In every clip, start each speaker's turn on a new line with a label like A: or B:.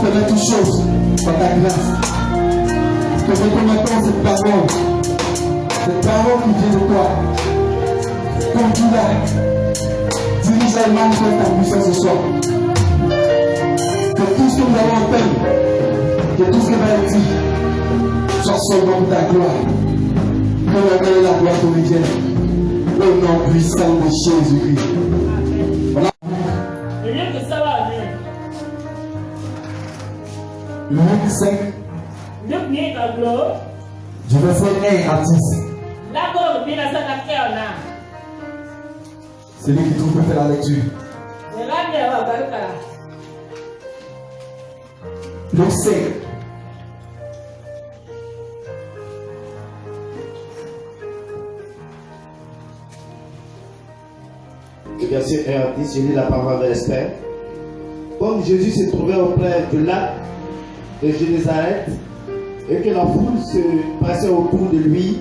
A: Tu fais toutes choses par ta grâce. Te reconnaissons cette parole qui vient de toi. Comme tu l'as, dirige la manifeste ta puissance ce soir. Que tout ce que nous allons entendre, que tout ce qui va être dit, soit seulement pour ta gloire. Que l'honneur et la gloire te reviennent. Au nom puissant de Jésus-Christ. Luc 5, du verset 1 à 10. C'est lui qui trouve peut faire la lecture. Luc 5.
B: Verset 1 à 10, je lis la parole de l'Esprit. Comme Jésus se trouvait auprès du lac de Génézareth et que la foule se pressait autour de lui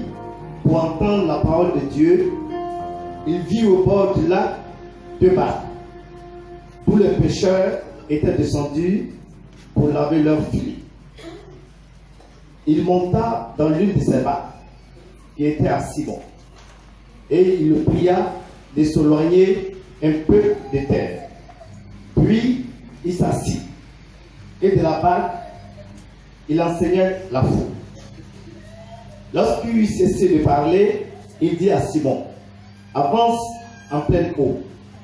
B: pour entendre la parole de Dieu, il vit au bord du lac deux barques. Tous les pêcheurs étaient descendus pour laver leurs filets. Il monta dans l'une de ces barques qui était à Simon et il le pria de s'éloigner un peu de terre. Puis il s'assit et de la barque il enseignait la foule. Lorsqu'il eut cessé de parler, il dit à Simon, avance en pleine eau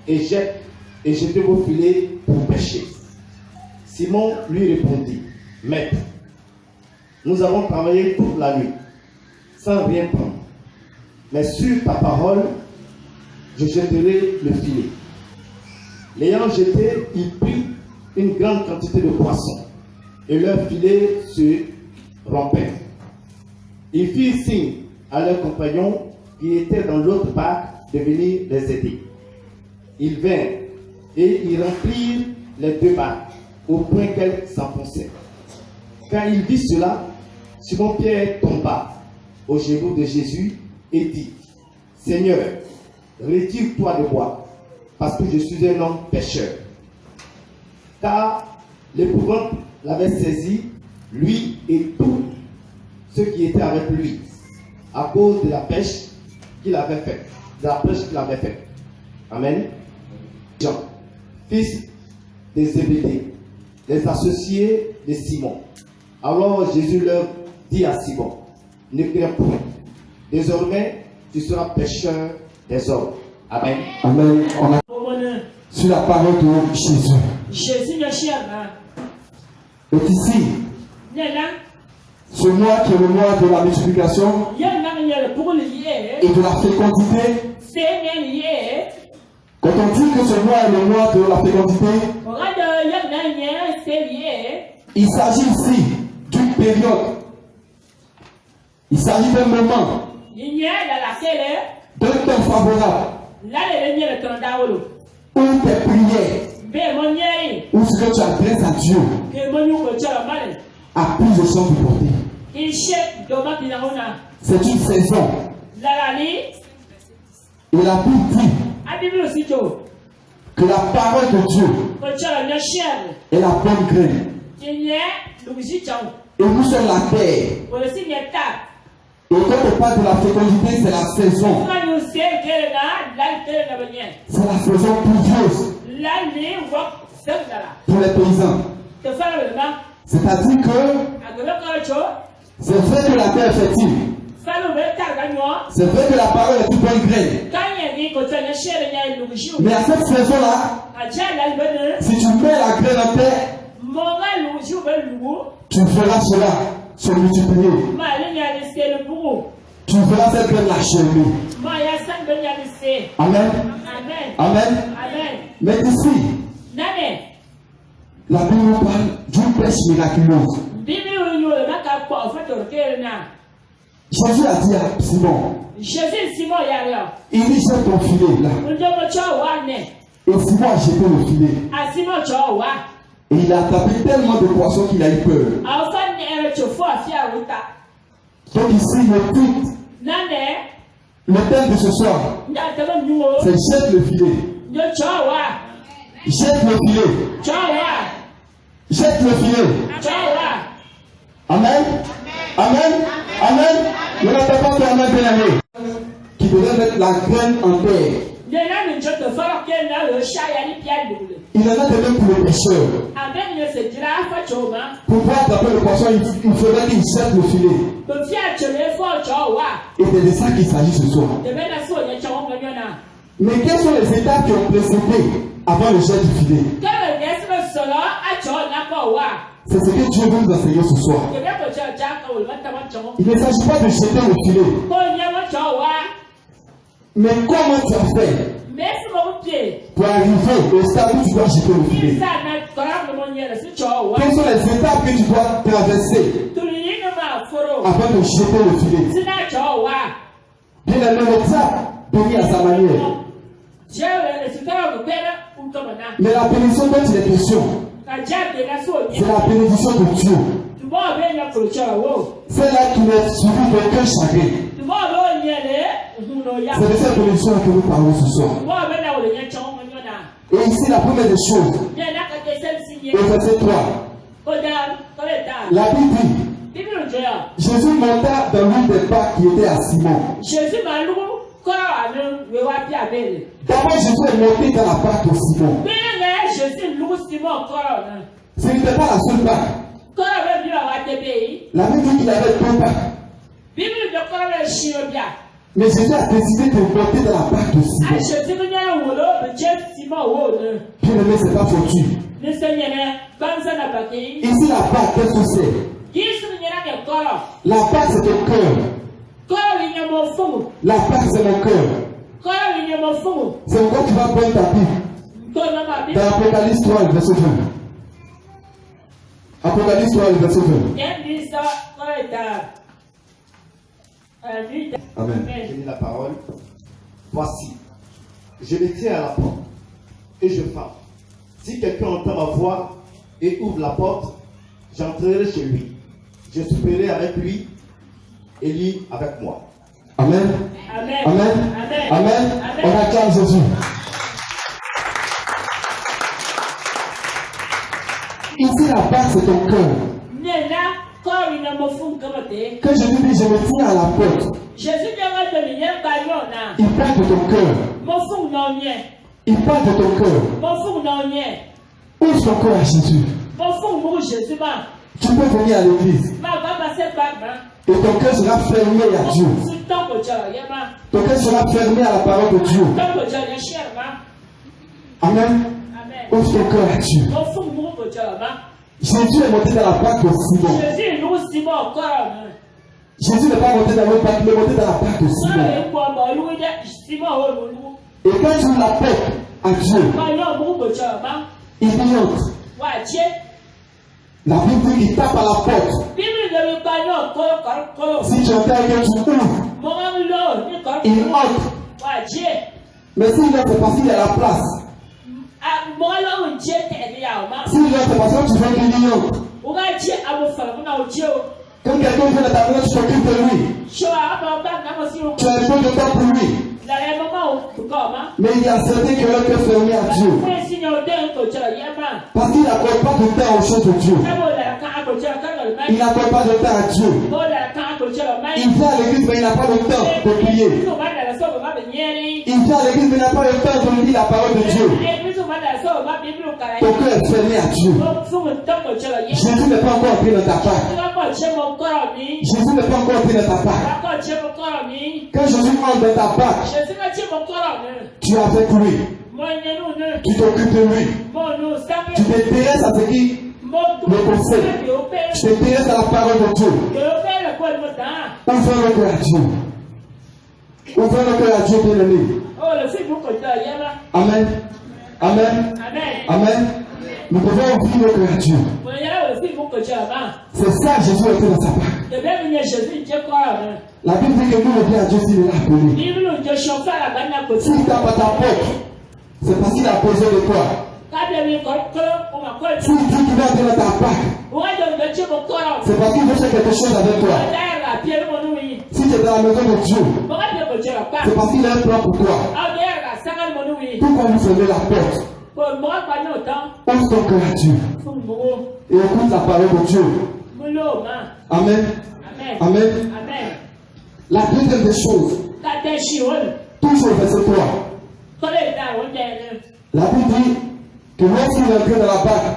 B: et jetez vos filets pour pêcher. Simon lui répondit, Maître, nous avons travaillé toute la nuit sans rien prendre, mais sur ta parole, je jetterai le filet. L'ayant jeté, il prit une grande quantité de poissons et leur filet se rompait. Ils firent signe à leurs compagnons qui étaient dans l'autre barque de venir les aider. Ils vinrent et ils remplirent les deux barques au point qu'elles s'enfonçaient. Quand il vit cela, Simon-Pierre tomba aux genoux de Jésus et dit, Seigneur, retire-toi de moi, parce que je suis un homme pécheur. Car l'épouvante l'avait saisi, lui et tous ceux qui étaient avec lui, à cause de la pêche qu'il avait faite. Amen. Jean, fils de Zébédée, les associés de Simon. Alors Jésus leur dit à Simon, ne crains point, désormais tu seras pêcheur des hommes. Amen.
A: Amen. On a sur la parole de Jésus. Et ici, ce mois qui est le mois de la multiplication et de la fécondité. Quand on dit que ce mois est le mois de la fécondité, il s'agit ici d'une période. Il s'agit d'un moment, d'un temps favorable, où tes prières, où ce que tu adresses à Dieu, a plus de chance de porter. C'est une saison. Et la Bible dit que la parole de Dieu est la bonne graine. Et nous sommes la terre. Et quand on parle de la fécondité, c'est la saison. C'est la saison pluvieuse pour les paysans. C'est-à-dire que c'est vrai que la terre est fertile. C'est vrai que la parole est une bonne graine. Mais à cette saison-là, si tu mets la graine en terre, tu feras cela se multiplier. Tu verras cette graine la germer. Amen. Amen. Mais ici, la Bible nous parle d'une pêche miraculeuse. Jésus a dit à Simon, il dit jette ton filet là. Et Simon a jeté le filet. Et il a attrapé tellement de poissons qu'il a eu peur. Donc ici, le titre, le thème de ce soir, c'est jette le filet. Jette le filet. Jette le filet. Amen. Amen. Amen. Ne l'attends pas ton amen bien aimé. Qui devrait mettre la graine en terre. Il en a de même pour le pêcheur. Pour pouvoir attraper le poisson, il faudrait qu'il jette le filet. Et c'est de ça qu'il s'agit ce soir. Mais quelles sont les étapes qui ont précédé avant le jet du filet? C'est ce que Dieu veut nous enseigner ce soir. Il ne s'agit pas de jeter le filet. Mais comment tu as fait pour arriver au stade où tu dois jeter le filet? Quelles sont les étapes que tu dois traverser avant de jeter le filet? Bien aimé, l'étape bénit à sa manière. Mais la bénédiction dont il est question, c'est la bénédiction de Dieu. C'est là qui n'est suivi d'aucun chagrin. C'est de cette bénédiction que nous parlons ce soir. Et ici, la première des choses, au verset 3, la Bible dit, Jésus monta dans l'une des barques qui était à Simon. D'abord, Jésus est monté dans la barque de Simon. Ce n'était pas la seule barque. La Bible dit qu'il avait deux barques. Mais Jésus a décidé de monter dans la barque de Simon. Bien aimé, c'est pas foutu. Ici, la barque, qu'est-ce que c'est? La barque, c'est ton cœur. La barque, c'est mon cœur. C'est pourquoi tu vas prendre ta Bible. Dans Apocalypse 3, verset 20. Apocalypse 3, verset 20. Amen.
B: Je lis la parole. Voici, je me tiens à la porte et je frappe. Si quelqu'un entend ma voix et ouvre la porte, j'entrerai chez lui. Je souperai avec lui et lui avec moi.
A: Amen. Amen. Amen. On acclame Jésus. Ici, la barque, c'est ton cœur. Quand je dis je me tiens à la porte, il parle de ton cœur. Il parle de ton cœur. Ouvre ton cœur à Jésus. Tu peux venir à l'église. Et ton cœur sera fermé à Dieu. Ton cœur sera fermé à la parole de Dieu. Amen. Ouvre ton cœur à Dieu. Jésus est monté dans la barque de Simon. Jésus n'est pas monté dans le barque, il est monté dans la barque de Simon. Et quand tu l'appelles à Dieu, il entre. La Bible dit qu'il tape à la porte. Si tu entends que tu ouvres, il entre. Mais s'il entre, c'est parce qu'il est à la place. S'il entre, c'est parce que tu veux qu'il entre. Quand quelqu'un vient dans ta maison, tu t'occupes de lui. Tu as un peu de temps pour lui. Mais il y a certains qui ont le cœur fermé à Dieu. Parce qu'il n'accorde pas de temps aux choses de Dieu. Il n'accorde pas de temps à Dieu. Il vient à l'église, mais il n'a pas le temps de prier. Il vient à l'église, mais il n'a pas le temps de lire la parole de Dieu. Ton cœur est fermé à Dieu. Jésus n'est pas encore entré dans ta part. Jésus n'est pas encore entré dans ta part. Quand Jésus entre dans ta part, tu es avec lui. Tu t'occupes de lui. Tu t'intéresses à ce qui le concerne. Tu t'intéresses à la parole de Dieu. Ouvre le cœur à Dieu. Ouvre le cœur à Dieu, bien aimé. Amen. Amen. Amen. Nous devons ouvrir nos cœurs à Dieu. C'est ça, Jésus était dans sa part. La Bible dit que nous, le bien à Dieu, s'il est appelé. S'il tape à ta porte, c'est parce qu'il a besoin de toi. S'il dit qu'il va entrer dans ta part, c'est parce qu'il veut faire quelque chose avec toi. Si tu es dans la maison de Dieu, c'est parce qu'il a un plan pour toi. Pourquoi vous fermez la porte? Ouvre ton cœur à Dieu et écoute la parole de Dieu. Amen. Amen. La deuxième des choses, toujours verset 3. La Bible dit que lorsqu'il est entré dans la barque,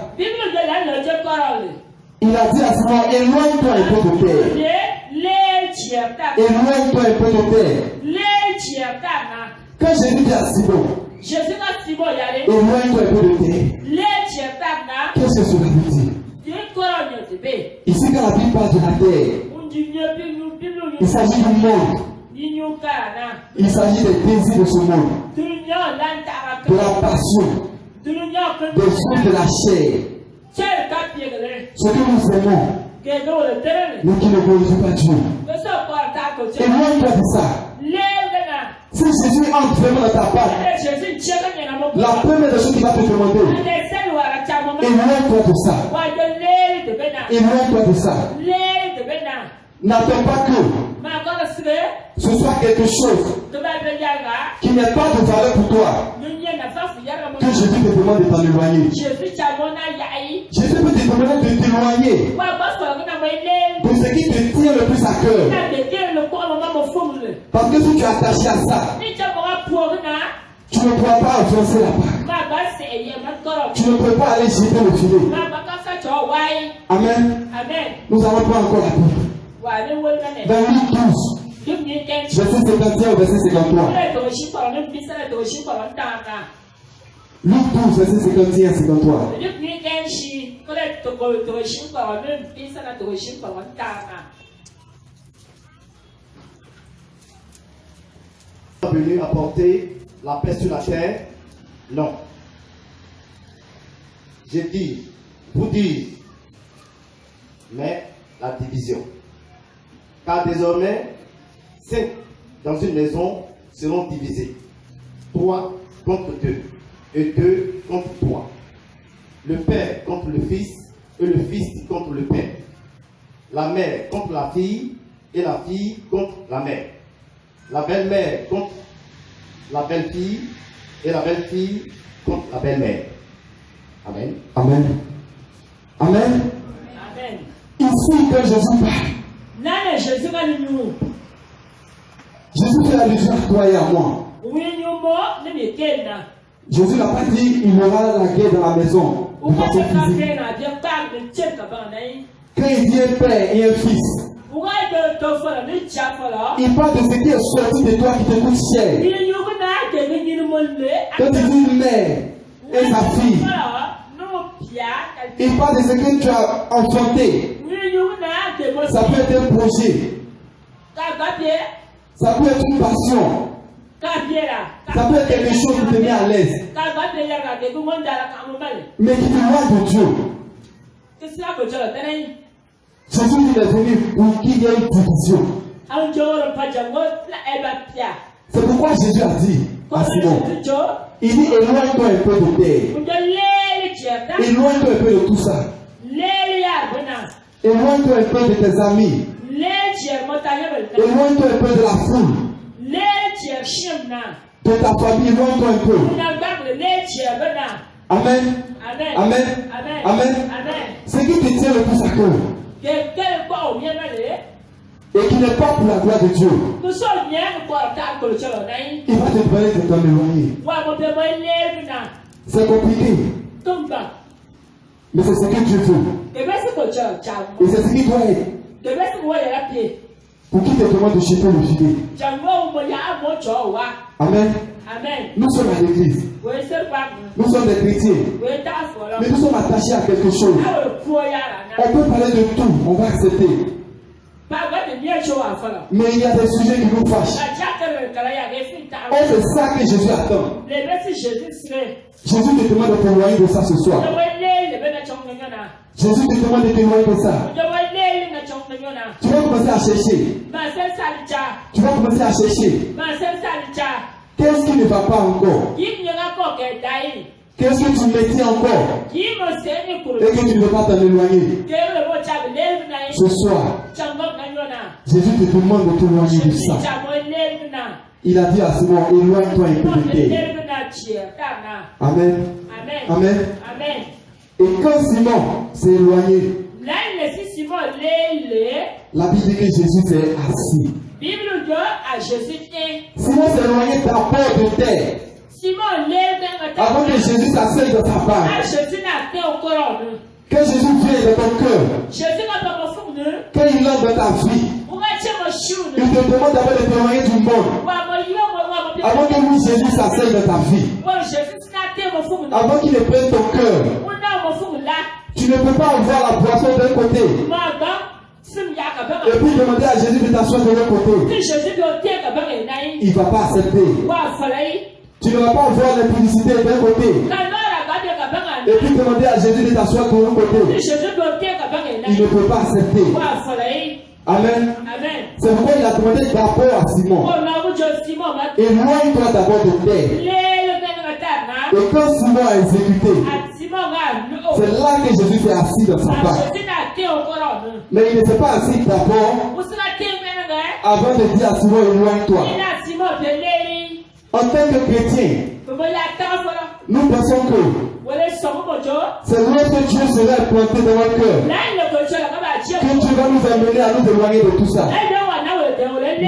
A: il a dit à Simon, éloigne-toi un peu de terre. Éloigne-toi un peu de terre. Quand Jésus dit à Simon, éloigne-toi un peu de terre, qu'est-ce que cela veut dire? Ici, quand la Bible parle de la terre, il s'agit du monde. Il s'agit des désirs de ce monde, de la passion, des fruits de la chair. Ce que nous aimons, mais qui ne glorifie pas Dieu. Éloigne-toi de ça. Si Jésus entre vraiment dans ta part, la première chose qu'il va te demander, éloigne-toi de ça. Éloigne-toi de ça. N'attends pas que ce soit quelque chose qui n'est pas de valeur pour toi, que Jésus te demande de t'en éloigner. Jésus peut te demander de t'éloigner de ce qui te tient le plus à cœur. Parce que si tu es attaché à ça, tu ne pourras pas avancer là-bas. Tu ne peux pas aller jeter le filet. Amen. Nous allons prendre encore la Bible. Dans Luc 12, verset 51 au verset 53. Luc 12, verset 51 à 53.
B: Venu apporter la paix sur la terre? Non. J'ai dit, vous dites, mais la division. Car désormais, 5 dans une maison seront divisés. 3 contre 2 et 2 contre 3. Le père contre le fils et le fils contre le père. La mère contre la fille et la fille contre la mère. La belle-mère contre la belle-fille et la belle-fille contre la belle-mère. Amen.
A: Amen. Amen. Ici, quand Jésus parle, Jésus fait allusion à toi et à moi. Jésus n'a pas dit il y aura la guerre dans la maison de façon physique. Quand il dit un père et un fils, il parle de ce qui est sorti de toi qui te coûte cher. Quand il dit une mère et sa fille, il parle de ce que tu as enfanté. Ça peut être un projet. Ça peut être une passion. Ça peut être quelque chose qui te met à l'aise. Mais qui te loin de Dieu. Jésus il est venu pour qu'il y ait une division. C'est pourquoi Jésus a dit à Simon, il dit éloigne-toi un peu de terre. Éloigne-toi un peu de tout ça. Éloigne-toi un peu de tes amis. Éloigne-toi un peu de la foule. De ta famille, éloigne-toi un peu. Amen. Amen. Amen. Ce qui te tient le plus à cœur et qui n'est pas pour la gloire de Dieu, il va te demander de t'en éloigner. C'est compliqué, mais c'est ce que Dieu veut. Et c'est ce qui doit être pour qui te demande de jeter le filet. Amen. Nous sommes à l'église. Nous sommes des chrétiens. Mais nous sommes attachés à quelque chose. On peut parler de tout, on va accepter. Mais il y a des sujets qui nous fâchent. Oh, c'est ça que Jésus attend. Jésus te demande de t'éloigner de ça ce soir. Jésus te demande de t'éloigner de ça. Tu vas commencer à chercher. Tu vas commencer à chercher. Qu'est-ce qui ne va pas encore? Qu'est-ce que tu métiers encore? Et que tu ne veux pas t'en éloigner. Ce soir, Jésus te demande de t'éloigner de ça. Il a dit à Simon, éloigne-toi un peu de terre. Amen. Amen. Et quand Simon s'est éloigné, la Bible dit que Jésus s'est assis. Simon s'est éloigné d'abord de terre. Avant que Jésus s'asseye dans ta part. Que Jésus vienne dans ton cœur. Qu'il entre dans ta vie. Il te demande d'abord de t'éloigner du monde. Avant que lui, Jésus s'asseye dans ta vie. Avant qu'il ne prenne ton cœur. Tu ne peux pas avoir la boisson d'un côté. Et puis demander à Jésus de t'asseoir de l'autre côté. Il ne va pas accepter. Tu ne vas pas voir la publicité d'un côté. Et puis demander à Jésus de t'asseoir de l'autre côté. Il ne peut pas accepter. Amen. C'est pourquoi il a demandé d'abord à Simon. Éloigne-toi d'abord de terre. Et quand Simon a exécuté, c'est là que Jésus s'est assis dans sa part. Mais il ne s'est pas assis d'abord avant de dire à Simon, éloigne-toi. En tant que chrétien, nous pensons que c'est notre Dieu sera implanté dans notre cœur. Que Dieu va nous amener à nous éloigner de tout ça.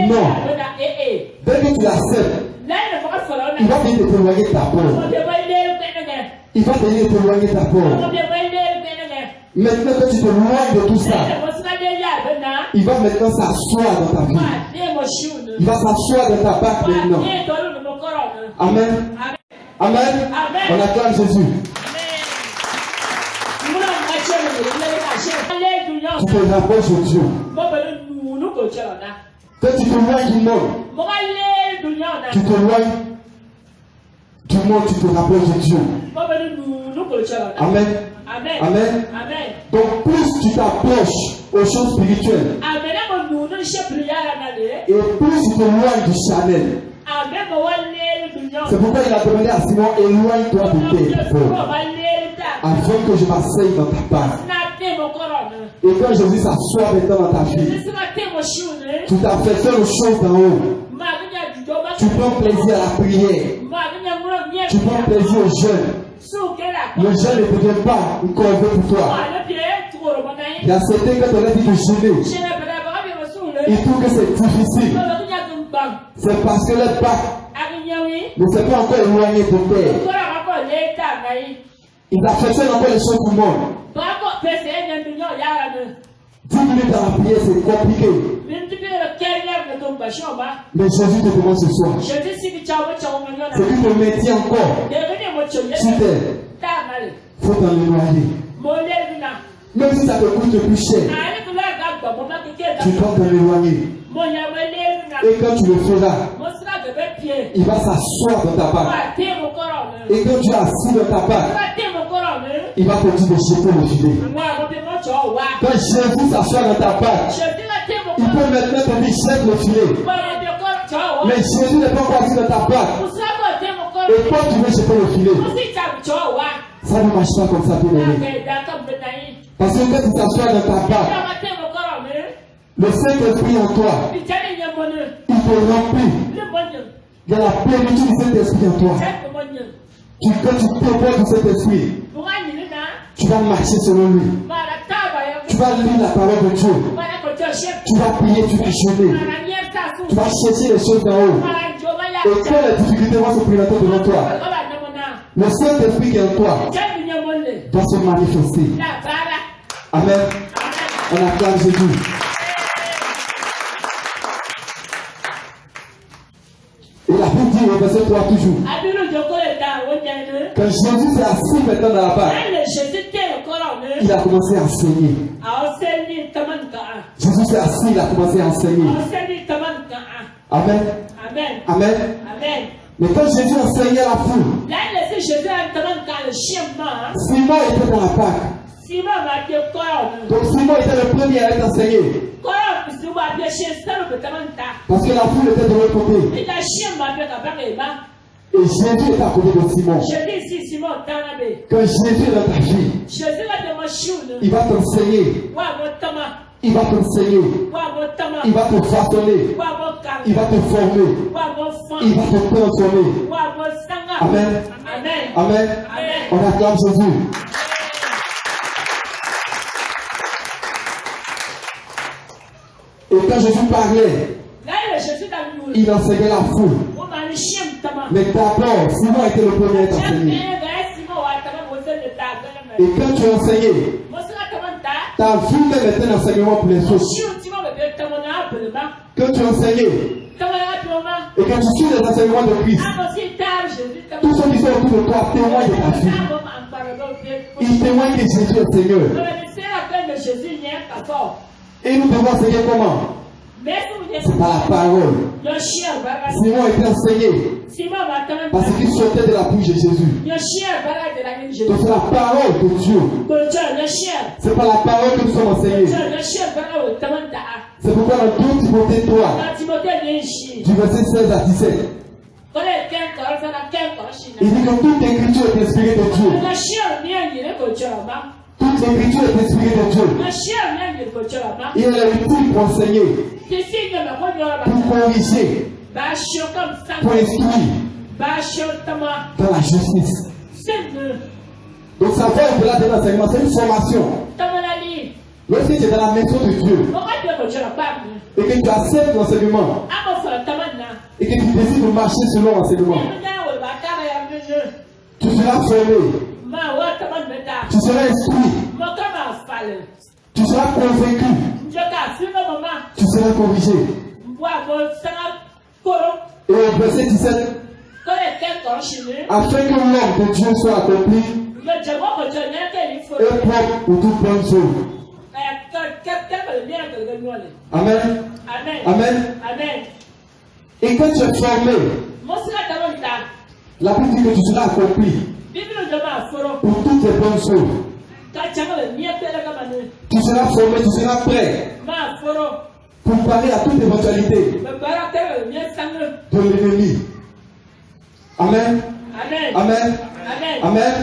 A: Non. Dès que tu l'acceptes, il va venir t'éloigner d'abord. Il va venir t'éloigner d'abord. Maintenant que tu t'éloignes de tout ça, il va maintenant s'asseoir dans ta vie. Il va s'asseoir dans ta barque maintenant. Amen. Amen. On acclame Jésus. Tu te rapproches de Dieu. Quand tu t'éloignes du monde, tu t'éloignes du monde, tu te rapproches de Dieu. Amen. Amen. Donc plus tu t'approches aux choses spirituelles, et plus tu t'éloignes du charnel. C'est pourquoi il a demandé à Simon, éloigne-toi de terre, afin que je m'asseye dans ta part. Et quand Jésus s'assoit maintenant dans ta vie, tu t'affectionnes aux choses d'en haut. Tu prends plaisir à la prière. Tu prends plaisir au jeûne. Le jeûne ne devient pas une corvée pour toi. Il y a certains quand on a dit de jeûner, ils trouvent que c'est difficile. C'est parce que le bac ne s'est pas encore éloigné de terre. Ils affectionnent encore les choses du monde. 10 minutes dans la prière, c'est compliqué. Mais Jésus te demande ce soir. C'est qu'il te maintient encore sur terre. Il faut t'en éloigner. Même si ça te coûte plus cher, tu dois t'en éloigner. Et quand tu le feras, il va s'asseoir dans ta part. Et quand tu es assis dans ta part, il va te dire de jeter le filet. Quand Jésus s'assoit dans ta part, il peut maintenant te dire jette le filet. Mais Jésus n'est pas encore assis dans ta part. Et toi tu veux jeter le filet. Ça ne marche pas comme ça, bien aimé. Parce que quand tu t'assois dans ta part, le Saint-Esprit en toi, il te remplit. Il y a la plénitude du Saint-Esprit en toi. Quand tu t'éloignes du Saint-Esprit, tu vas marcher selon lui. Tu vas lire la parole de Dieu. Tu vas prier, tu vas jeûner. Tu vas chercher les choses d'en haut. Et quand les difficultés vont se présenter devant toi, le Saint-Esprit qui est en toi doit se manifester. Amen. On acclame Jésus. Et la Bible dit au verset 3 toujours. Quand Jésus s'est assis maintenant dans la barque, il a commencé à enseigner. Jésus Jésus s'est assis, il a commencé à enseigner. Amen.
C: Amen.
A: Amen.
C: Amen.
A: Mais quand Jésus enseignait la foule, Simon était dans la Pâque. Donc Simon était le premier à être enseigné. Parce que la foule était de l'autre côté. Et Jésus est à côté de Simon. Quand Jésus est dans ta vie, il va t'enseigner. Il va t'enseigner. Il va te façonner. Il va te former. Il va te transformer. Amen. Amen. On acclame Jésus. Et quand Jésus parlait, il enseignait la foule. Mais d'abord, Simon était le premier à être enseigné. Et quand tu as enseigné, ta vie même est un enseignement pour les autres. Quand tu as enseigné, et quand tu suis les enseignements de Christ, tous ceux qui sont autour de toi témoignent de ta vie. Ils témoignent que Jésus est Seigneur. Et nous devons enseigner comment? C'est par la parole. Simon était enseigné parce qu'il sortait de la bouche de Jésus. Donc c'est la parole de Dieu. C'est par la parole que nous sommes enseignés. C'est pourquoi dans 2 Timothée 3, du verset 16 à 17, il dit que toute écriture est inspirée de Dieu. Toute l'écriture est inspirée de Dieu. Et elle est utile pour enseigner, pour corriger, pour instruire dans la justice. Donc ça va au-delà de l'enseignement, c'est une formation. Lorsque tu es dans la maison de Dieu et que tu acceptes l'enseignement et que tu décides de marcher selon l'enseignement, tu seras formé. Tu seras instruit. Tu seras convaincu. Tu seras corrigé. Et au verset 17, afin que l'œuvre de Dieu soit accomplie et propre pour toute bonne chose. Amen. Amen. Et quand tu es formé, la Bible dit que tu seras accompli pour toutes les bonnes choses. Tu seras formé, tu seras prêt pour parler à toute éventualité de l'ennemi. Amen. Amen. Amen.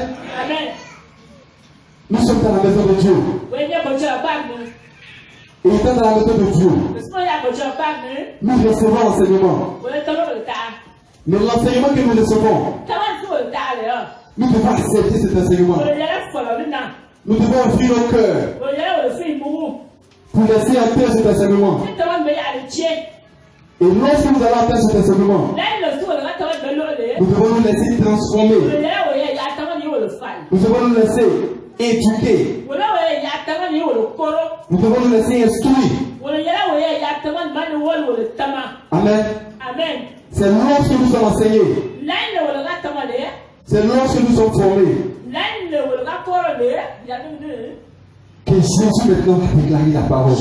A: Nous sommes dans la maison de Dieu. Et étant dans la maison de Dieu, nous recevons l'enseignement. Mais l'enseignement que nous recevons, nous devons accepter cet enseignement. Nous devons ouvrir nos cœurs pour laisser entrer cet enseignement. Et lorsque nous allons entrer cet enseignement, nous devons nous laisser transformer. Nous devons nous laisser éduquer. Nous devons nous laisser instruire. Amen. C'est lorsque nous sommes enseignés. C'est lorsque nous sommes formés que Jésus maintenant va déclarer la parole.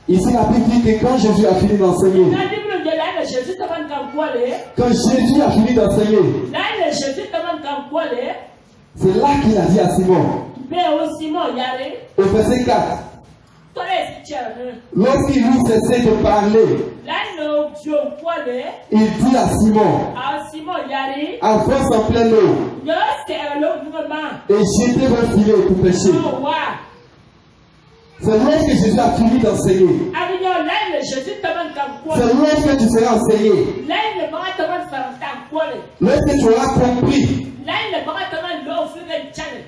A: Ici, la Bible dit que quand Jésus a fini d'enseigner, c'est là qu'il a dit à Simon, au verset 4, lorsqu'il lui cessait de parler, il dit à Simon, avance en pleine eau et jetez vos filets pour pêcher. C'est lorsque Jésus a fini d'enseigner. C'est lorsque tu seras enseigné. Lorsque tu auras compris.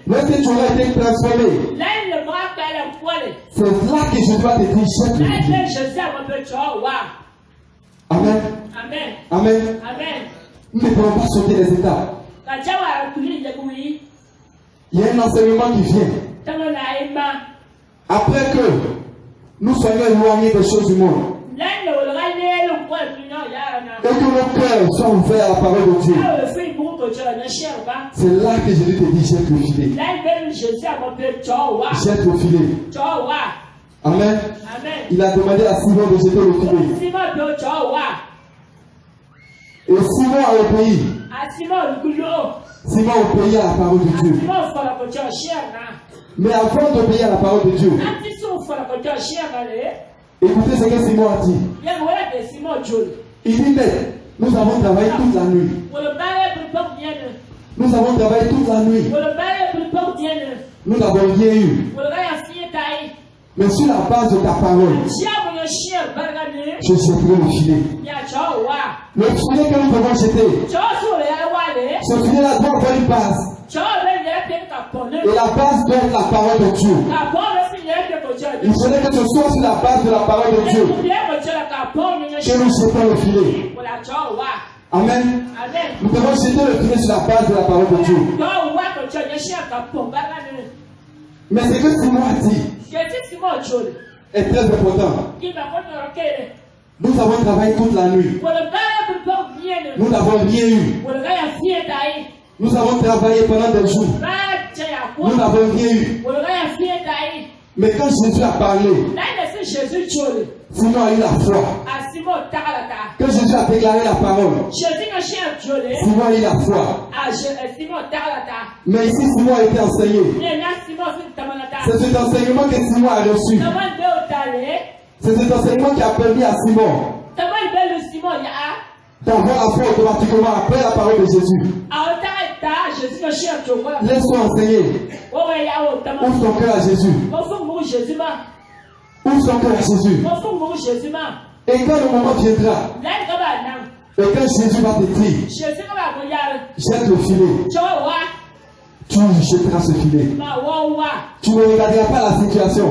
A: Lorsque tu auras été transformé. C'est là que Jésus va te dire, jette le filet. Amen. Amen. Nous ne pouvons pas sauter les étapes. Il y a un enseignement qui vient. Après que nous soyons éloignés des choses du monde et que nos cœurs soient ouverts à la parole de Dieu, c'est là que Jésus te dit, jette le filet. Jette le filet. Amen. Il a demandé à Simon de jeter le filet. Et Simon a obéi. Simon obéit à la parole de Dieu. Mais avant d'obéir à la parole de Dieu, écoutez ce que Simon a dit. Il dit, mais nous avons travaillé toute la nuit. Nous avons travaillé toute la nuit. Nous n'avons rien eu. Mais sur la base de ta parole, je jetterai le filet. Le filet que nous devons jeter, ce filet-là doit avoir une base. Et la base doit être la parole de Dieu. Il faudrait que ce soit sur la base de la parole de Dieu que nous jetons le filet. Amen. Nous devons jeter le filet sur la base de la parole de Dieu. Mais ce que Simon a dit est très important. Nous avons travaillé toute la nuit. Nous n'avons rien eu. Nous avons travaillé pendant des jours. Nous n'avons rien eu. Mais quand Jésus a parlé, Simon a eu la foi. Quand Jésus a déclaré la parole, Simon a eu la foi. Mais ici, Simon a été enseigné. C'est cet enseignement que Simon a reçu. C'est cet enseignement qui a permis à Simon d'avoir la foi automatiquement après la parole de Jésus. Laisse-toi enseigner. Ouvre ton cœur à Jésus. Ouvre ton cœur à Jésus. Et quand le moment viendra, et quand Jésus va te dire, jette le filet, tu jetteras ce filet. Tu ne regarderas pas la situation.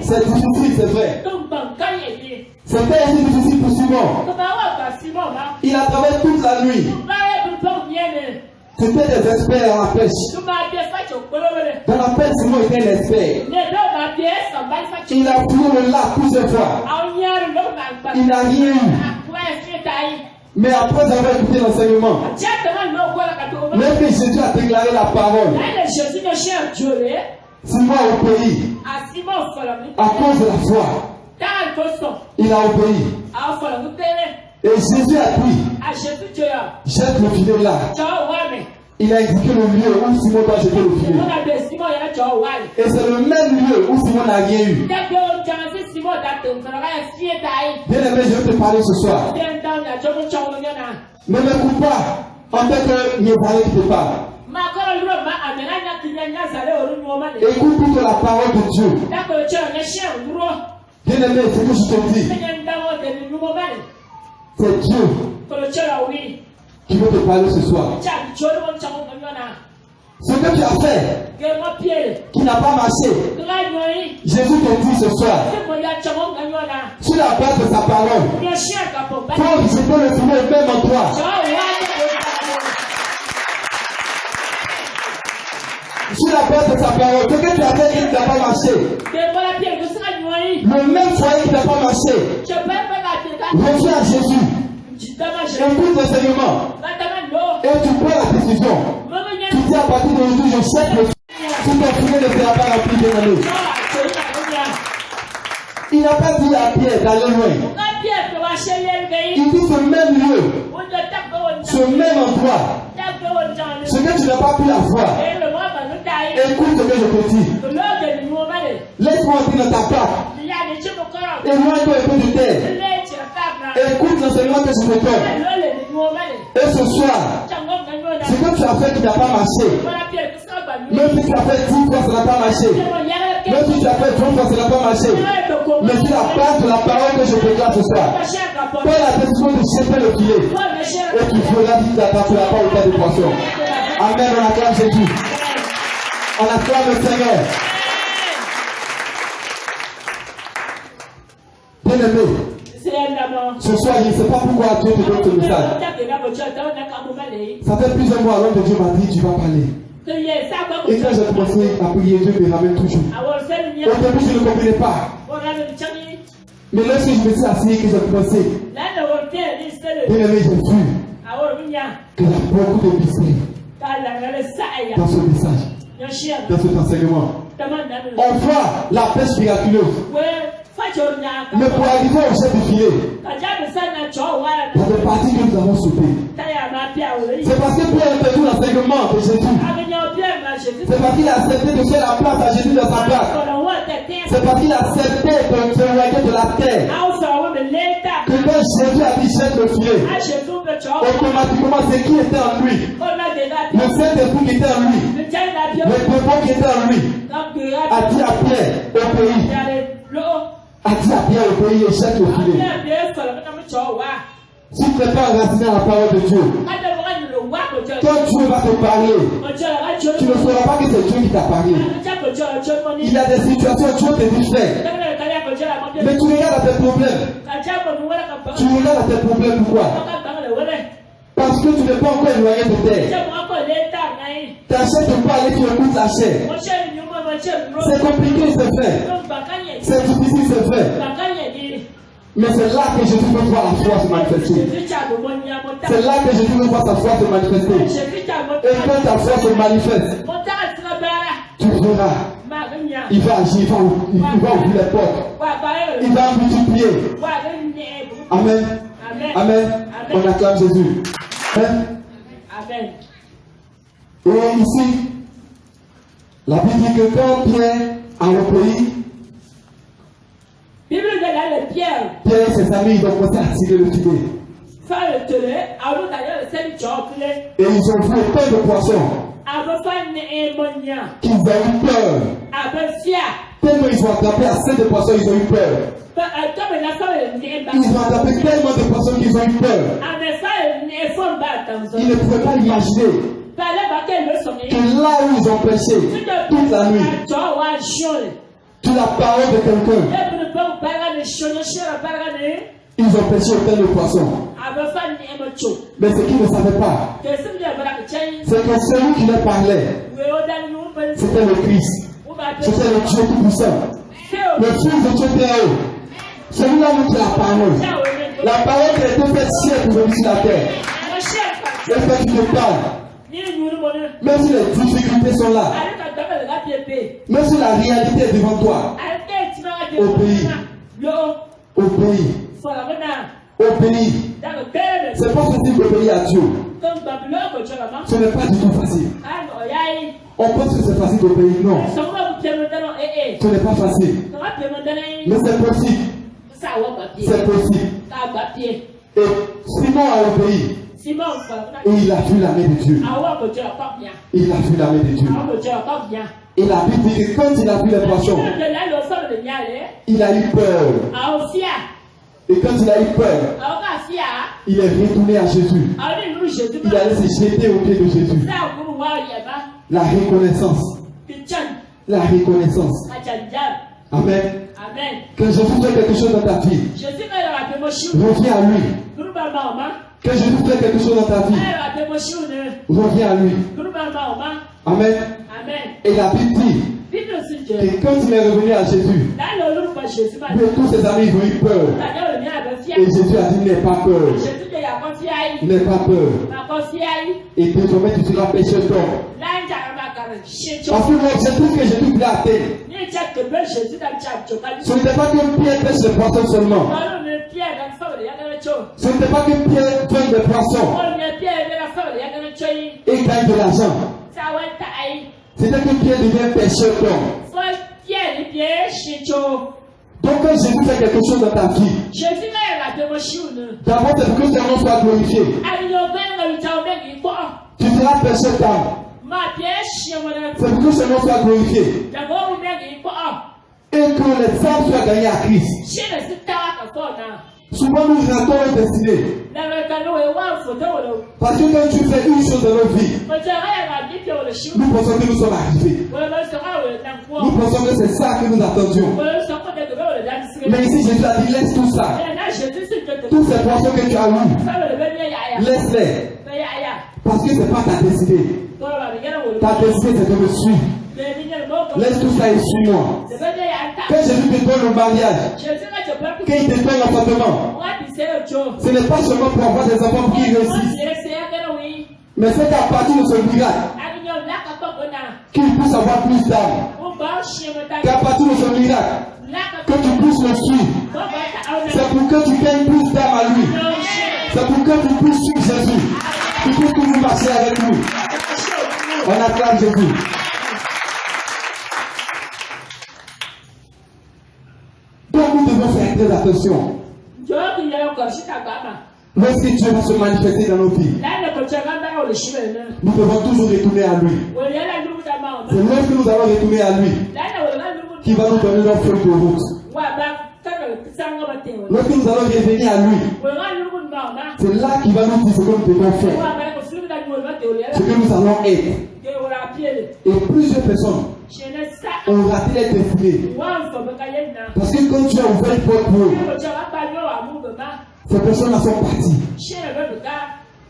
A: C'est difficile, c'est vrai. C'était assez difficile pour Simon. Il a travaillé toute la nuit. C'était des experts en la pêche. Dans la pêche, Simon était un expert. Il a fouillé le lac plusieurs fois. Il n'a rien eu. Mais après avoir écouté l'enseignement, même que Jésus a déclaré la parole, Simon a obéi à cause de la foi. Il a obéi. Et Jésus a dit, jette le filet là. Il a indiqué le lieu où Simon doit jeter le filet. Et c'est le même lieu où Simon n'a rien eu. Bien aimé, je vais te parler ce soir. Ne m'écoute pas en tant que Nébalaï qui te parle. Écoute plutôt la parole de Dieu. Bien aimé, c'est ce que je te dis. C'est Dieu qui veut te parler ce soir. Ce que tu as fait, qui n'a pas marché, Jésus te dit ce soir, sur la base de sa parole, quand jeter le filet même en toi. Sur la base de sa parole, ce que tu as fait qui n'a pas marché, le même foyer qui n'a pas marché, reviens à Jésus, écoute l'enseignement, et tu prends la décision. Tu dis à partir d'aujourd'hui, je sais que tout ton filet ne sera pas rempli de l'année. Il n'a pas dit à Pierre d'aller loin. Il dit ce même lieu, ce même endroit, ce que tu n'as pas pu avoir. Écoute ce que je te dis. Laisse-moi entrer dans ta part. Éloigne-toi un peu du terre. Écoute l'enseignement que je te donne. Et ce soir, ce que tu as fait qui n'a pas marché, même si tu as fait 10 fois, ça n'a pas marché. Même si tu as fait 20 fois, ça n'a pas marché. Mais sur la base de la parole que je déclare ce soir, prends la décision de jeter le filet. Et tu feras vite d'attraper la part au tas de poissons. Amen, on acclame Jésus. On acclame le Seigneur. Bien aimé, ce soir, je ne sais pas pourquoi Dieu te donne ce message. Ça fait plusieurs mois alors que Dieu m'a dit, tu vas parler. Et quand j'ai commencé à prier, Dieu me ramène toujours. Au début, je ne comprenais pas. Mais lorsque je me suis assis, que j'ai commencé, bien aimé, j'ai vu qu'il y a beaucoup de mystères dans ce message, dans cet enseignement. On voit la pêche miraculeuse. Mais pour arriver au chef du filet, il y a des parties que nous avons sautées. C'est parce que Pierre a entendu l'enseignement de Jésus. C'est parce qu'il a accepté de faire la place à Jésus dans sa place. C'est parce qu'il a accepté de s'éloigner de la terre. Que quand Jésus a dit jette le filet, automatiquement c'est qui était en lui. Le Saint-Esprit qui était en lui. Le démon qui était en lui. A dit à Pierre, obéis. A dit à Pierre, obéis et jette le filet. Si tu n'es pas enraciné à la parole de Dieu, quand Dieu va te parler, tu ne sauras pas que c'est Dieu qui t'a parlé. Il y a des situations où Dieu te dit faire. Mais tu regardes à tes problèmes. Tu regardes à tes problèmes, pourquoi? Parce que tu n'es pas encore éloigné de terre. Tu n'achètes pas aller, tu écoutes la chair. C'est compliqué, c'est fait. C'est difficile, c'est fait. Mais c'est là que Jésus veut voir la foi se manifester. C'est là que Jésus veut voir sa foi se manifester. Et quand ta foi se manifeste, tu verras. Il va agir, il va ouvrir les portes. Il va multiplier. Amen. Amen. On acclame Jésus. Amen. Et ici, la Bible dit que quand Pierre a obéi, Pierre et ses amis ont commencé à tirer le filet. Et ils ont vu autant de poissons qu'ils ont eu peur. Tellement ils ont attrapé assez de poissons, ils ont eu peur. Ils ont attrapé tellement de poissons qu'ils ont eu peur. Ils ne pouvaient pas imaginer que là où ils ont pêché toute la nuit, toute la parole de quelqu'un, ils ont pêché autant de poissons. Mais ce qu'ils ne savaient pas, c'est que celui qui leur parlait, c'était le Christ. C'était le Dieu tout-puissant. Le Fils de Dieu Très-Haut. Celui-là nous dit la parole. La parole qui a été faite siècle aujourd'hui sur la terre. Le fait qu'il te parle. Même si les difficultés sont là. Même si la réalité est devant toi. Obéis. Obéis. Obéis. C'est pas facile d'obéir à Dieu. Ce n'est pas du tout facile. On pense que c'est facile d'obéir. Non. Ce n'est pas facile. Mais c'est possible. C'est possible. Et Simon a obéi. Et il a vu la main de Dieu. Il a vu la main de Dieu. Et la Bible dit que quand il a vu les poissons, il a eu peur. Et quand il a eu peur, il est retourné à Jésus. Il a laissé jeter au pied de Jésus. La reconnaissance. La reconnaissance. Amen. Que Jésus fait quelque chose dans ta vie, reviens à lui. Que Jésus fait quelque chose dans ta vie, reviens à lui. Amen. Et la Bible dit que quand il est revenu à Jésus, tous ses amis ont eu peur. Et Jésus a dit, n'aie pas peur. N'aie pas peur. Et désormais tu seras pécheur d'homme. Parce que l'objectif que Jésus voulait atteindre, ce n'était pas que Pierre pêche les poissons seulement. Ce n'était pas que Pierre vende des poissons et gagne de l'argent. C'était que Pierre devient pêcheur d'homme. Donc quand Jésus fait quelque chose dans ta vie, d'abord c'est pour que son nom soit glorifié. Tu seras pêcheur d'âme. C'est pour que son nom soit glorifié. Et que les âmes soient gagnées à Christ. Souvent nous ratons nos destinées. Parce que quand tu fais une chose dans notre vie, nous pensons que nous sommes arrivés. Nous pensons que c'est ça que nous attendions. Mais ici Jésus a dit laisse tout ça. Tous ces poissons que tu as eus, laisse-les. Parce que ce n'est pas ta destinée. Ta destinée c'est de me suivre. Laisse tout ça et suis-moi. Quand Jésus te donne le mariage, quand il te donne l'appartement, ce n'est pas seulement pour avoir des enfants qui réussissent. Mais c'est qu'à partir de ce miracle, qu'il puisse avoir plus d'âmes. qu'à partir de ce miracle, que tu puisses le suivre. C'est pour que tu gagnes plus d'âme à lui. C'est pour que tu puisses suivre Jésus. Tu puisses toujours marcher avec lui. On acclame Jésus. Donc nous devons faire très attention. Lorsque Dieu va se manifester dans nos vies, nous devons toujours retourner à lui. C'est lorsque nous allons retourner à lui qui va nous donner notre feuille de route. Lorsque nous allons revenir à lui, c'est là qu'il va nous dire ce que nous devons faire, ce que nous allons être. Et plusieurs personnes ont raté les défilés. Parce que quand tu as ouvert une porte pour eux, ces personnes-là sont parties.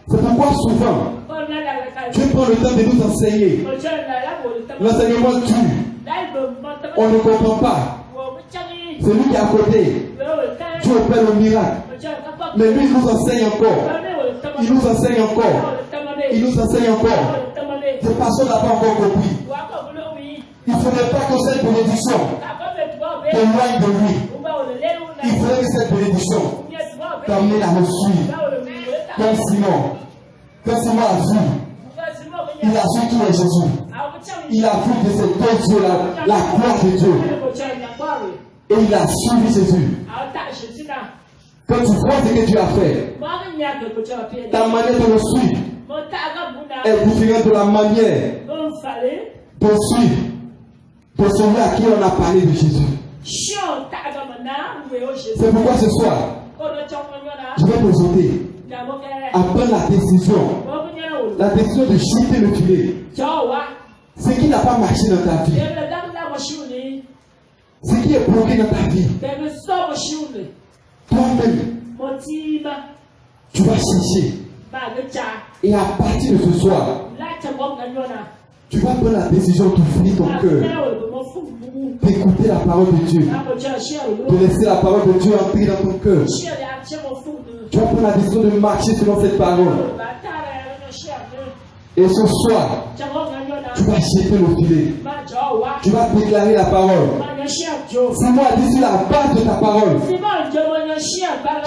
A: C'est pourquoi souvent, Dieu prend le temps de nous enseigner. L'enseignement tue. On ne comprend pas. C'est lui qui est à côté. Dieu opère le miracle. Mais lui, il nous enseigne encore. Il nous enseigne encore. Il nous enseigne encore. Ces personnes n'ont pas encore compris. Il ne faudrait pas que cette bénédiction t'éloigne de lui. Il faudrait que cette bénédiction t'amène à le suivre. Comme Simon. Quand Simon a vu, il a su qui est Jésus. Il a vu que c'est deux Dieu, la gloire de Dieu. Et il a suivi Jésus. Quand tu vois ce que Dieu a fait, ta manière de le suivre est différente de la manière de suivre de celui à qui on a parlé de Jésus. C'est pourquoi ce soir, je vais présenter après la décision de jeter le filet. Ce qui n'a pas marché dans ta vie, ce qui est bloqué dans ta vie, toi-même, tu vas chercher. Et à partir de ce soir, tu vas prendre la décision d'ouvrir ton cœur, d'écouter la parole de Dieu, de laisser la parole de Dieu entrer dans ton cœur. Tu vas prendre la décision de marcher selon cette parole. Et ce soir, tu vas jeter le filet. Tu vas déclarer la parole. C'est moi dit sur la base de ta parole.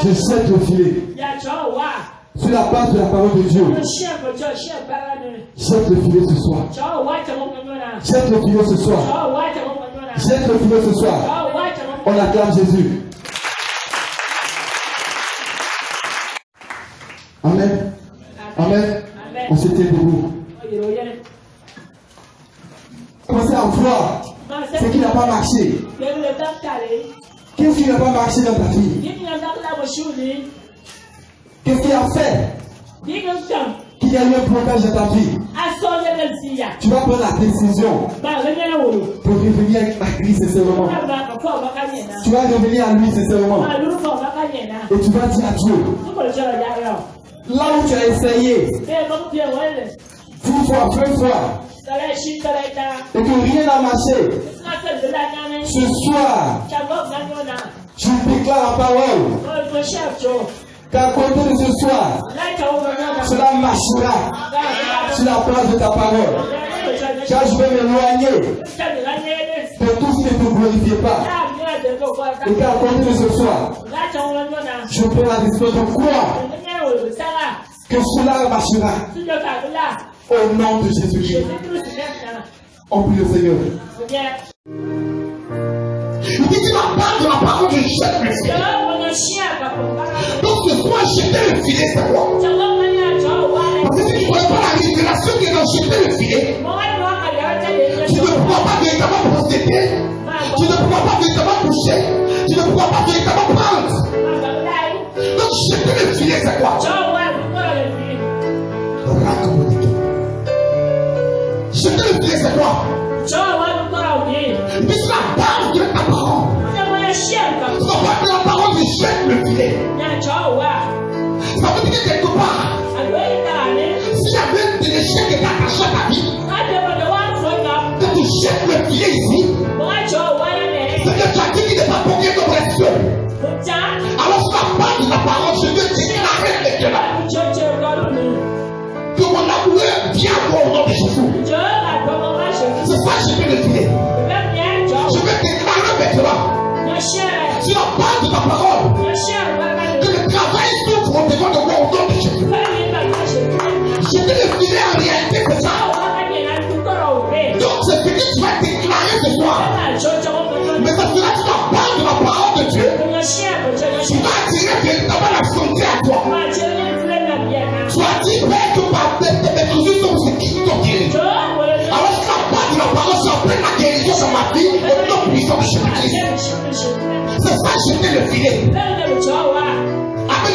A: Je jette le filet. Sur la base de la parole de Dieu. Jette le filet ce soir. Jette le filet ce soir. Jette le filet ce soir. On acclame Jésus. Amen. Amen. On se tient debout. Commencez à voir ce qui n'a pas marché. Qu'est-ce qui n'a pas marché dans ta vie? Qu'est-ce qu'il a fait qu'il y a eu un blocage dans ta vie? Tu vas prendre la décision pour revenir à Christ sincèrement. Tu vas revenir à lui sincèrement. Et tu vas dire à Dieu, là où tu as essayé, 10 fois, 20 fois, et que rien n'a marché, ce soir, je déclare la parole qu'à côté de ce soir, cela marchera sur la place de ta parole. Car je vais m'éloigner de tout ce qui ne te glorifie pas. Et qu'à côté de ce soir, je prends la décision de croire que cela marchera. Au nom de Jésus-Christ. On prie le Seigneur.
C: Je dis que la part de la parole, je jette le filet. Donc ce soir, jeter le filet, c'est quoi? Parce que si tu ne connais pas la révélation qui est dans jeter le filet, tu ne pourras pas véritablement procéder, tu ne pourras pas véritablement toucher, tu ne pourras pas véritablement prendre. Donc jeter le filet, c'est quoi? Jeter le filet, c'est quoi? Mais c'est la base de ta parole. Tu dois pas que la parole te jette le filet. Ça veut dire que quelque part, s'il y avait des échecs qui étaient attachés à ta vie, que tu jettes le filet ici, c'est que tu as dit qu'il n'est pas pour ton blessure. Alors sur la base de ta parole, je veux déclarer maintenant que mon amour vient au nom de Jésus. C'est ça, jeter le filet.
A: Sur la base de ta parole. Que le travail s'ouvre au-devant de moi au nom de Jésus. Jeter le filet en réalité, c'est ça. Donc c'est ce que tu vas déclarer ce soir. Mais ça sera sur la base de la parole de Dieu. Tu vas attirer véritablement la santé à toi. Tu vas dire, Père, que mes cousus sont guéris. Alors sur la base de la parole, j'appelle la guérison sur ma vie au nom puissant de Jésus-Christ. C'est ça, jeter le filet. Amen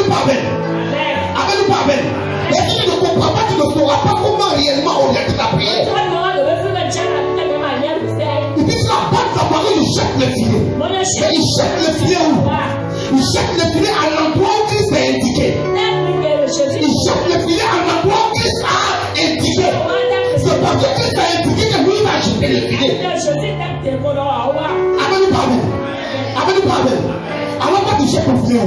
A: ou pas amen? Amen ou pas amen? Et si tu ne comprends pas, tu ne sauras pas comment réellement orienter ta prière. Et puis sur la base de la parole, il jette le filet. Mais il jette le filet où? Il jette le filet à l'endroit où Christ est indiqué. Il jette le filet à l'endroit où Christ a indiqué. C'est parce que Christ a indiqué que lui va jeter le filet. Amen ou pas amen? Amen ou pas amen? Alors quand tu jettes ton filet où?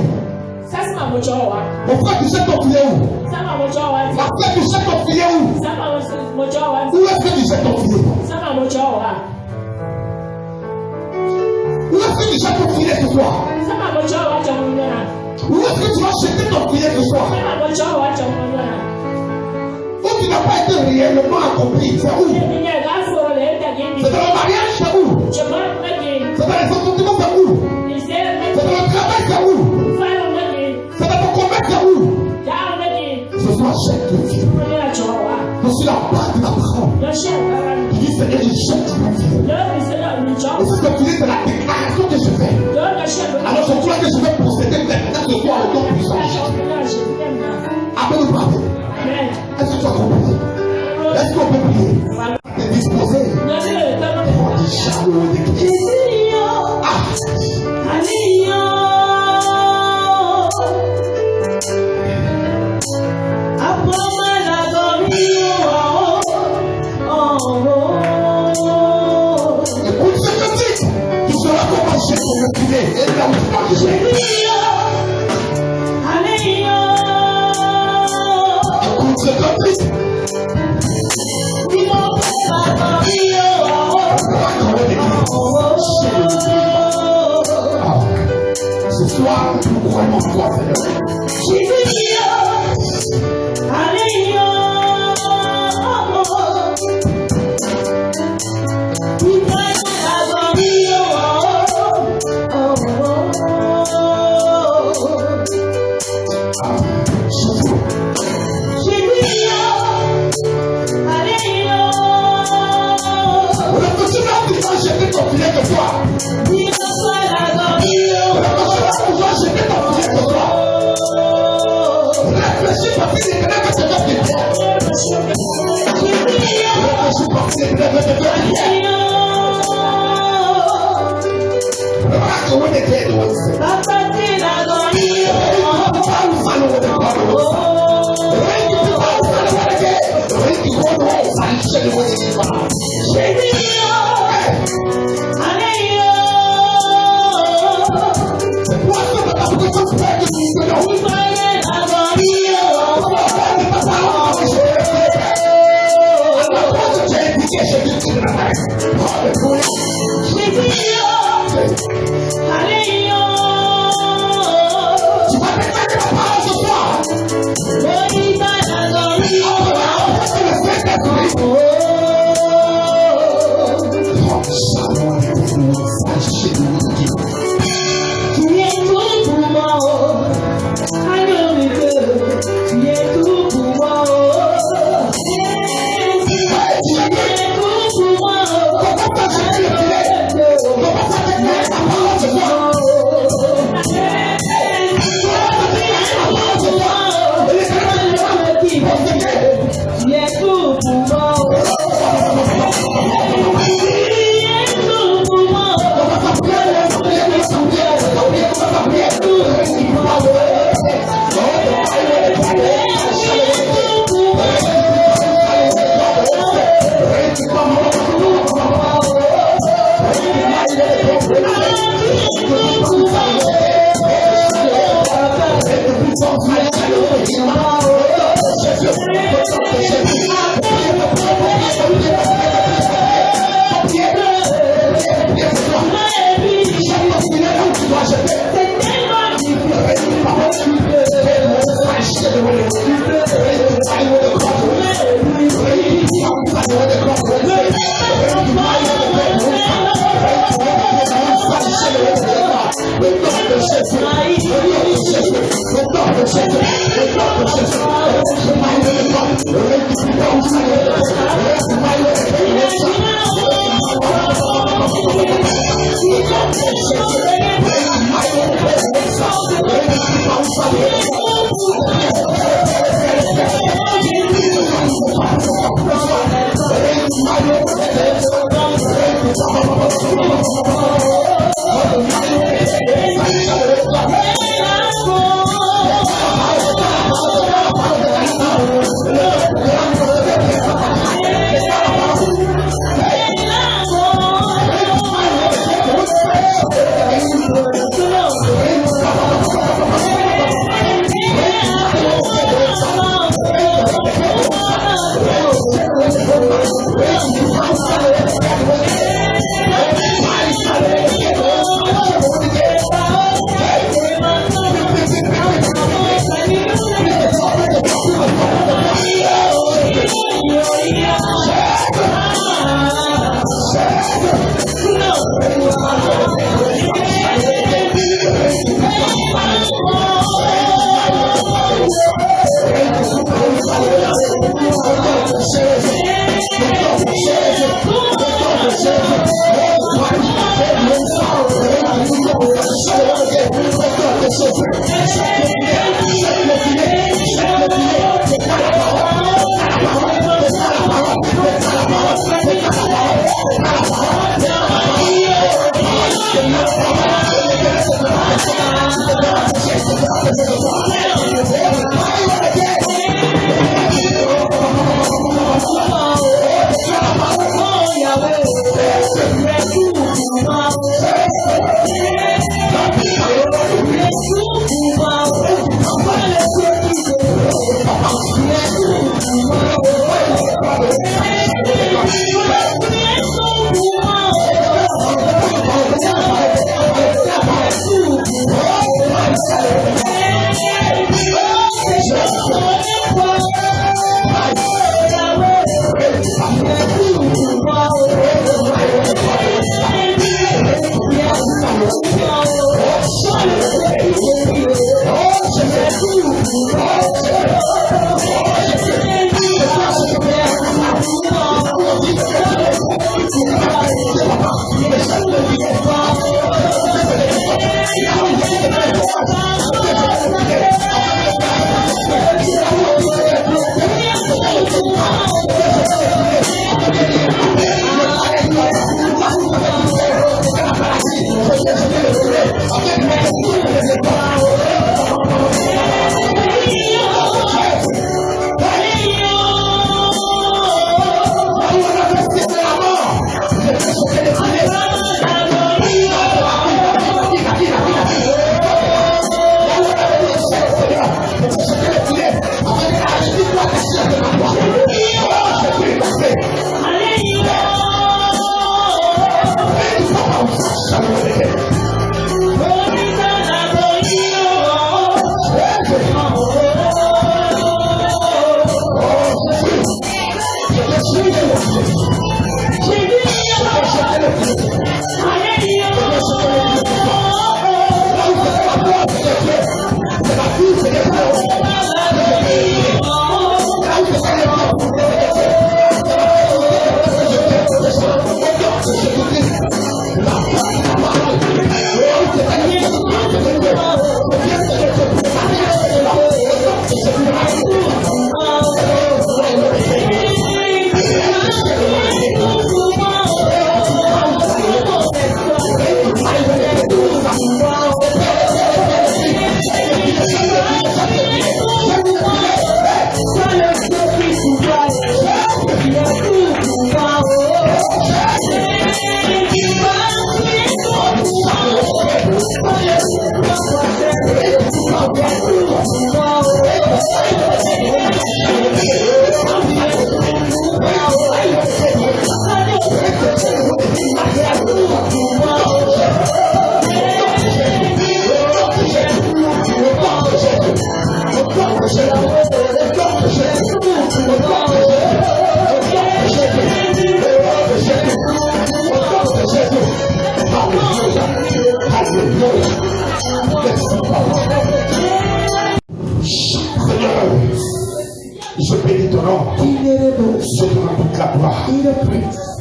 A: Mon frère, tu jettes ton filet où? Ma frère, tu jettes ton filet où? Où est-ce que tu jettes ton filet? Où est-ce que tu jettes ton filet ce soir? Où est-ce que tu vas jeter ton filet ce soir? Où tu n'as pas été réellement accompli, c'est où? C'est dans le mariage, c'est où? C'est dans les sentiments, c'est où? C'est dans le travail, c'est où? C'est dans ton commerce, c'est où? Ce soir, jette le filet. Je suis la base de la parole. Il dit, Seigneur, je jette mon filet. Et ce filet, c'est la déclaration que je fais. Alors je crois que je vais procéder maintenant ce soir au nom puissant de Jésus. Amen ou pas amen? Est-ce que tu as compris? Est-ce qu'on peut prier? T'es disposé? On dit chaleur de Christ. Écoute ce que dit. Tu seras compagé pour le filet. Et là où tu vas jouer. Écoute ce que dit. Ce soir, nous croyons en toi, Seigneur.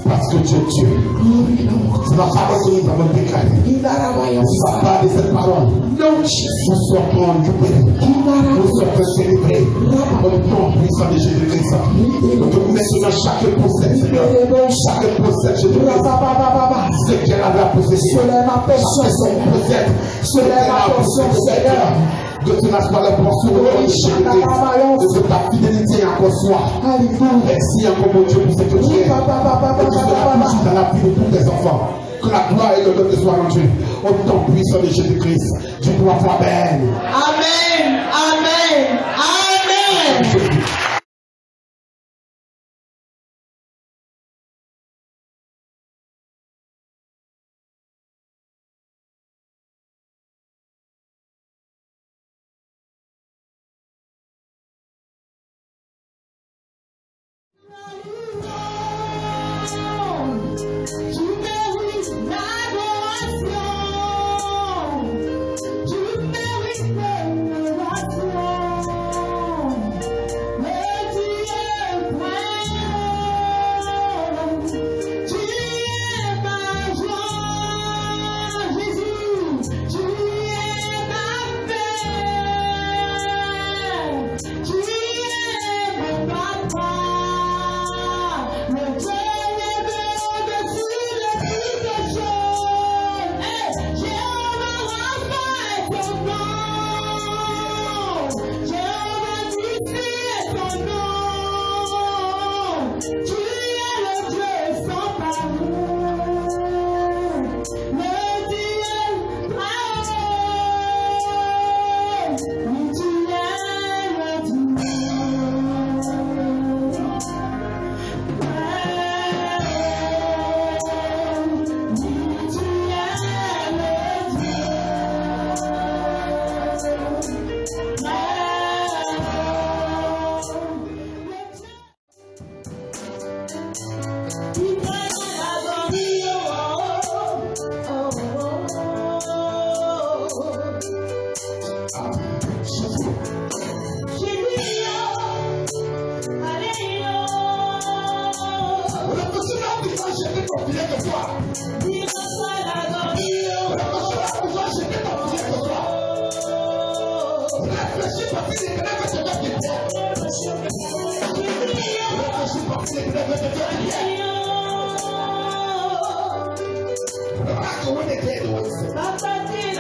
A: Parce que Dieu est Dieu. C'est ma parole que nous avons déclarée. Ça part de cette parole. Nous serons libérés. Nous serons célébrés. Au nom puissant de Jésus-Christ. Donc maintenant, chaque possède, Seigneur. Chaque possède, Jésus-Christ. Ce qu'elle avait à posséder. Chaque son possède. Ce qu'elle a à posséder, Seigneur. Que cela soit la portion de ta fidélité encore soit. Merci encore mon Dieu pour ce que tu es. Et tu seras toujours dans la vie de tous tes enfants. Que la gloire et l'honneur te soient rendus. Au nom puissant de Jésus-Christ. Tu dois voir Amen.
C: Amen. Amen. Amen.
A: When they